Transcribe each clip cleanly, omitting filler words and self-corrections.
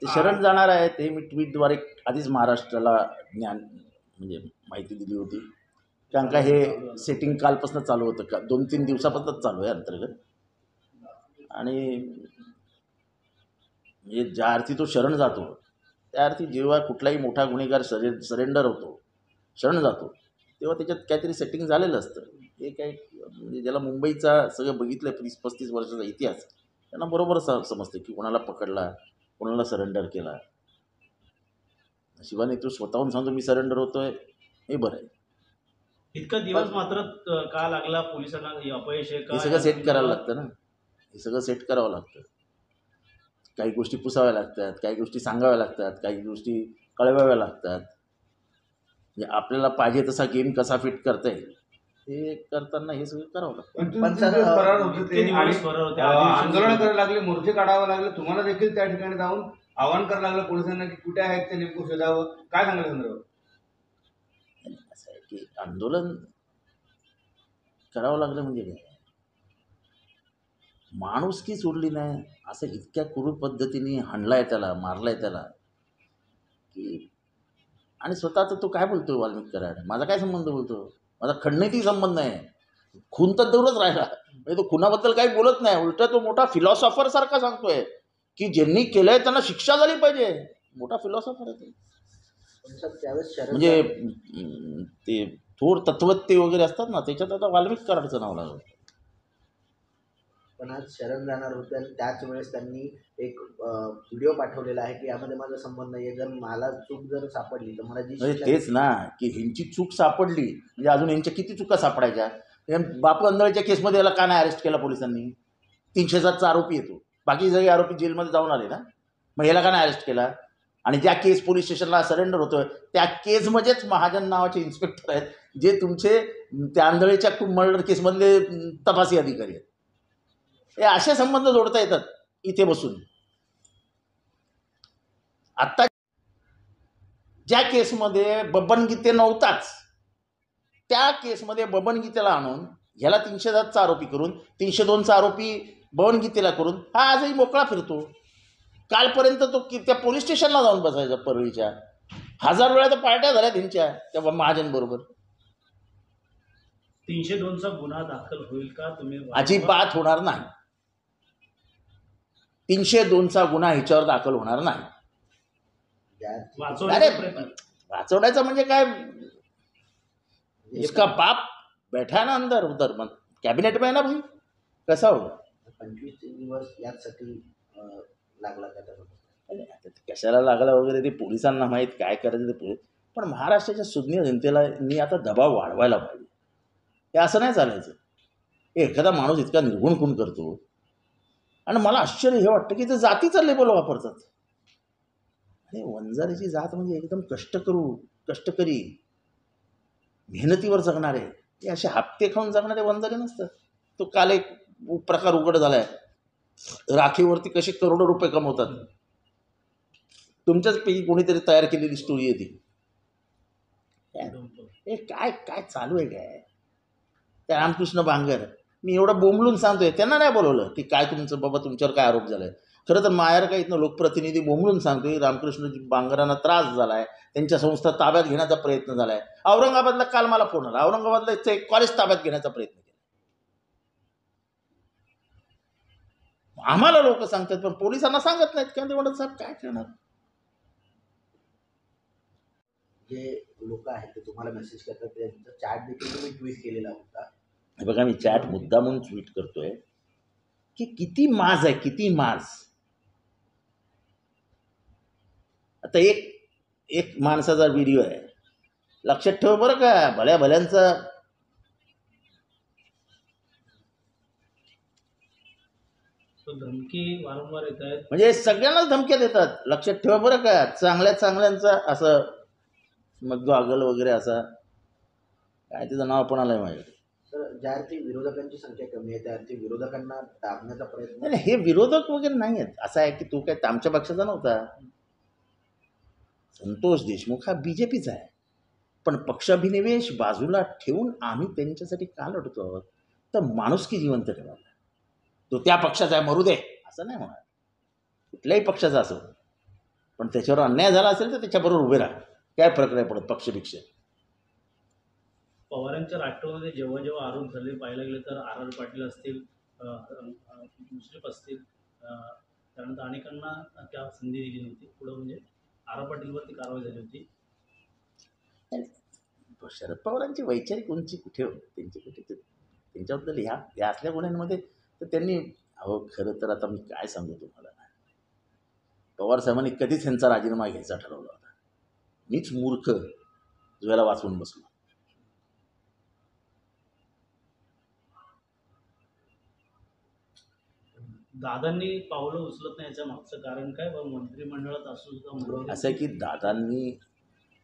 ते शरण जाणार आहे ते मी ट्विटद्वारे आधीच महाराष्ट्राला म्हणजे माहिती दिली होती. कारण का हे सेटिंग कालपासून चालू होतं, का 2-3 दिवसापासूनच चालू आहे अंतर्गत. आणि म्हणजे ज्या अर्थी तो शरण जातो त्या अर्थी जेव्हा कुठलाही मोठा गुन्हेगार सरेंडर होतो, शरण जातो, तेव्हा त्याच्यात काहीतरी सेटिंग झालेलं असतं. हे काही म्हणजे ज्याला मुंबईचा सगळं बघितलं 30-35 वर्षाचा इतिहास, त्यांना बरोबर समजतं की कोणाला पकडला, कोणाला सरेंडर केला. शिवाने तो स्वतःहून सांगतो मी सरेंडर होतोय, हे बरं आहे. इतका दिवस मात्र का लागला पोलिसांना? अपयश आहे का? हे सगळं सेट करायला लागतं ना, हे सगळं सेट करावं लागतं. काही गोष्टी पुसाव्या लागतात, काही गोष्टी सांगाव्या लागतात, काही गोष्टी कळवाव्या लागतात. म्हणजे आपल्याला पाहिजे तसा गेम कसा फिट करता येईल हे करताना हे सगळं करावं लागतं. पण सर फरार होते ते आणि आंदोलन करायला लागले, मोर्चे काढावं लागले, तुम्हाला देखील त्या ठिकाणी जाऊन आवाहन करायला लागलं पोलिसांना की कुठे आहेत ते नेमकं शोधावं. काय सांगायला संदर्भात? असं आहे की आंदोलन करावं लागलं म्हणजे काय, माणुसकी सोडली नाही, असं इतक्या क्रूर पद्धतीने हाणलाय त्याला, मारलाय त्याला की. आणि स्वतःचा तो काय बोलतो वाल्मिक कराड, माझा काय संबंध बोलतो, माझा खंडणीतही संबंध नाही, खून तर दूरच राहिला. म्हणजे तो खुनाबद्दल काही बोलत नाही, उलटा तो मोठा फिलॉसॉफर सारखा सांगतोय की ज्यांनी केलंय त्यांना शिक्षा झाली पाहिजे. मोठा फिलॉसॉफर आहे ते. म्हणजे ते थोर तत्वज्ञ वगैरे असतात ना, त्याच्यात आता वाल्मिक कराडचं नाव लागलं. पण आज शरण जाणार होते आणि त्याच वेळेस त्यांनी एक व्हिडिओ पाठवलेला आहे की यामध्ये माझा संबंध नाही, जर मला चूक जर सापडली तर मला जी तेच ना की ह्यांची चूक सापडली म्हणजे अजून यांच्या किती चुका सापडायच्या. बापू अंधळेच्या केसमध्ये याला का नाही अरेस्ट केला पोलिसांनी? 307चा आरोपी येतो, बाकी सगळे आरोपी जेलमध्ये जाऊन आले ना, मग याला का नाही अरेस्ट केला? आणि ज्या केस पोलीस स्टेशनला सरेंडर होतोय त्या केसमध्येच महाजन नावाचे इन्स्पेक्टर आहेत जे तुमचे त्या आंधळेच्या मर्डर केसमधले तपासी अधिकारी आहेत. हे असे संबंध जोडता येतात इथे बसून. आत्ता ज्या केसमध्ये बबन गीते नव्हताच त्या केसमध्ये बबन गीतेला आणून ह्याला 307चा आरोपी करून 302चा आरोपी बबन गीतेला करून हा आजही मोकळा फिरतो. कालपर्यंत तो त्या पोलीस स्टेशनला जाऊन बसायचा परळीच्या. 1000 वेळा तर पार्ट्या झाल्या त्यांच्या त्या महाजन बरोबर. 302चा गुन्हा दाखल होईल का? तुम्ही अजिबात होणार नाही. 302चा गुन्हा ह्याच्यावर दाखल होणार नाही. अरे वाचवण्याचा म्हणजे काय, उसका बाप बैठा ना अंदर उधर कैबिनेट में ना भाई, कसा होगा? 25 दिवस यासाठी लागला का? कशाला लागला वगैरे ते पोलिसांना माहीत, काय करायचं ते. पण महाराष्ट्राच्या सुज्ञ जनतेला मी आता दबाव वाढवायला पाहिजे. हे असं नाही चालायचं. एखादा माणूस इतका निर्गुण खून करतो आणि मला आश्चर्य हे वाटतं की ते जातीचा लेबल वापरतात. आणि वंजारीची जात म्हणजे एकदम कष्टकरी मेहनतीवर जगणारे, हे असे हप्ते खाऊन जगणारे वंजारी नसतात. तो काल एक प्रकार उघड झालाय, राखीवरती कसे करोडो रुपये कमवतात. तुमच्याच पैकी कोणीतरी तयार केलेली स्टोरी आहे ती. हे काय काय चालू आहे काय? त्या रामकृष्ण बांगर, मी एवढं बोंबलून सांगतोय, त्यांना नाही बोलवलं की काय तुमचं बाबा तुमच्यावर काय आरोप झालाय. खरं तर मायार का इथनं लोकप्रतिनिधी बोंबलून सांगतोय रामकृष्ण बांगरांना त्रास झालाय, त्यांच्या संस्था ताब्यात घेण्याचा प्रयत्न झालाय. औरंगाबादला काल मला फोन आला, औरंगाबादला एक कॉलेज ताब्यात घेण्याचा प्रयत्न केला. आम्हाला लोक सांगतात पण पोलिसांना सांगत नाहीत. काय ते म्हणत साहेब काय करणार? जे लोक आहेत ते तुम्हाला मेसेज करतात, त्यांचा चॅट देखील तुम्ही ट्वीट केलेला होता. हे बघा, मी चॅट मुद्दा म्हणून ट्वीट करतोय की किती माज आहे, किती माज. आता एक माणसाचा व्हिडिओ आहे, लक्षात ठेव बरं का, भल्या भल्यांचा धमकी वारंवार येत आहेत. म्हणजे सगळ्यांनाच धमक्या देतात, लक्षात ठेवा बरं का. चांगल्यांचा असं मग गॉगल वगैरे असा काय त्याचं नाव पण आलंय माझ्याकडे. तर ज्या अर्थी विरोधकांची संख्या कमी आहे त्या अर्थी विरोधकांना दाबण्याचा प्रयत्न. नाही, हे विरोधक वगैरे नाही आहेत. असं आहे की तो काय आमच्या पक्षाचा नव्हता. संतोष देशमुख हा बीजेपीचा आहे, पण पक्षाभिनिवेश बाजूला ठेवून आम्ही त्यांच्यासाठी का लढतो आहोत? तर माणुसकी जिवंत ठेवायला. तो त्या पक्षाचा आहे, मरू दे असं नाही म्हणा, कुठल्याही पक्षाचा असो. पण त्याच्यावर अन्याय झाला असेल तर त्याच्याबरोबर उभे राहा, काय फरक नाही पडत पक्षपेक्षा. पवारांच्या राष्ट्रवादीमध्ये जेव्हा जेव्हा आरोप झाले पाहायला गेले तर आर आर पाटील असतील, मुश्रीफ असतील, त्यानंतर अनेकांना त्या संधी दिली नव्हती. पुढं म्हणजे आर आर पाटीलवरती कारवाई झाली होती. शरद पवारांची वैचारिक उंची कुठे होती, त्यांची कुठे त्यांच्याबद्दल ह्या असल्या गुन्ह्यांमध्ये तर त्यांनी खरं तर आता मी काय सांगू तुम्हाला, पवार साहेबांनी कधीच ह्यांचा राजीनामा घ्यायचा ठरवला होता. मीच मूर्ख ज्याला वाचवून बसलो. दादांनी पावलं उचलत नाही याच्या मागचं कारण काय? मंत्रिमंडळात असून सुद्धा असं आहे की दादांनी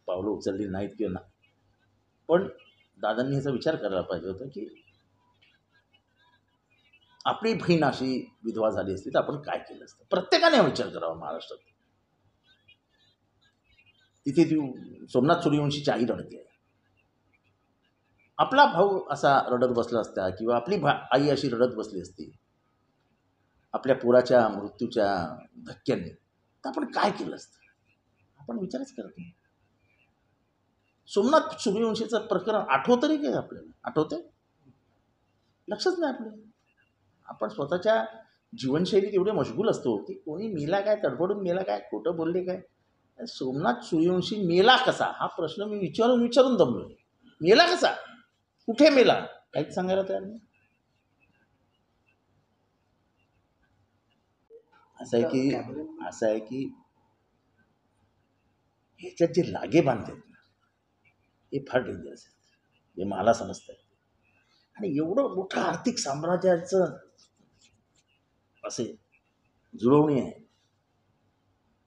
पावलं उचलली नाहीत किंवा ना, पण दादांनी ह्याचा विचार करायला पाहिजे होता की आपली बहीण अशी विधवा झाली असती तर आपण काय केलं असतं. प्रत्येकाने हा विचार करावा महाराष्ट्रात. तिथे ती सोमनाथ सूर्यवंशीची आई रडते, आपला भाऊ असा रडत बसला असता किंवा आपली आई अशी रडत बसली असती आपल्या पोराच्या मृत्यूच्या धक्क्याने, तर आपण काय केलं असतं. आपण विचारच करत नाही. सोमनाथ सूर्यवंशीचं प्रकरण आठवतं तरी काय आपल्याला? आठवतंय? लक्षच नाही आपलं. आपण स्वतःच्या जीवनशैलीत एवढे मशगूल असतो की कोणी मेला काय, तडफडून मेला काय, खोटं बोलले काय. सोमनाथ सूर्यवंशी मेला कसा हा प्रश्न मी विचारून दमलो. मेला कसा, कुठे मेला, काहीच सांगायला तयार नाही. असं आहे की ह्याच्यात जे लागे बांधतात ना हे फार डेंजरस आहेत, हे मला समजतं. आणि एवढं मोठं आर्थिक साम्राज्याचं असे जुळवणी आहे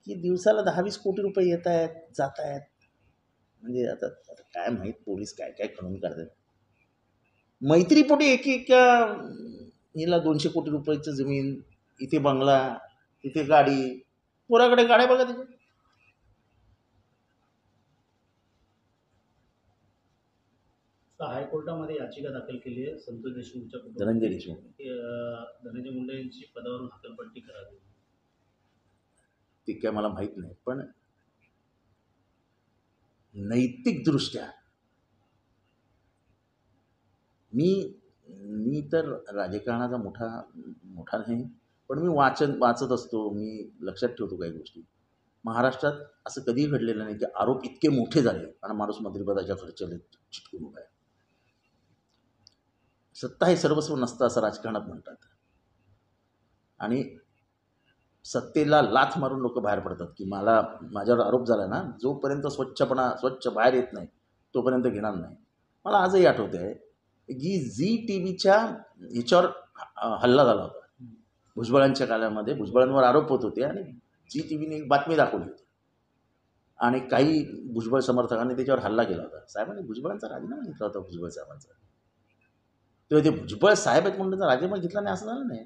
की दिवसाला 10-20 कोटी रुपये येत आहेत, जात आहेत. म्हणजे आता काय माहीत पोलीस काय काय खणून काढतात. मैत्रीपोटी एक हिला 200 कोटी रुपयाचं जमीन, इथे बंगला, इथे गाडी, पोराकडे गाड्या बघा तिथे. हायकोर्टामध्ये याचिका दाखल केली आहे संतोष देशमुखच्या धनंजय देशमुख धनंजय मुंडे यांची पदावरून हकालपट्टी करावी. ते काय मला माहीत नाही, पण नैतिकदृष्ट्या मी तर राजकारणाचा मोठा नाही, पण मी वाचत असतो, मी लक्षात ठेवतो काही गोष्टी. महाराष्ट्रात असं कधीही घडलेलं नाही की आरोप इतके मोठे झाले आणि माणूस मंत्रिपदाच्या खर्चाला चिटकून उभा आहे. सत्ता हे सर्वस्व नसतं असं राजकारणात म्हणतात. आणि सत्तेला लाथ मारून लोक बाहेर पडतात की माझ्यावर आरोप झाला ना, जोपर्यंत स्वच्छ बाहेर येत नाही तोपर्यंत घेणार नाही. मला आजही आठवते आहे की झी टीव्हीच्या ह्याच्यावर हल्ला झाला होता भुजबळांच्या काळामध्ये. भुजबळांवर आरोप होत होते आणि झी टीव्हीने एक बातमी दाखवली होती आणि काही भुजबळ समर्थकांनी त्याच्यावर हल्ला केला होता. साहेबांनी भुजबळांचा राजीनामा घेतला होता. भुजबळ साहेबांचा तेव्हा ते भुजबळ साहेब आहेत म्हणून त्यांचा राजीनामा घेतला नाही असं झालं नाही.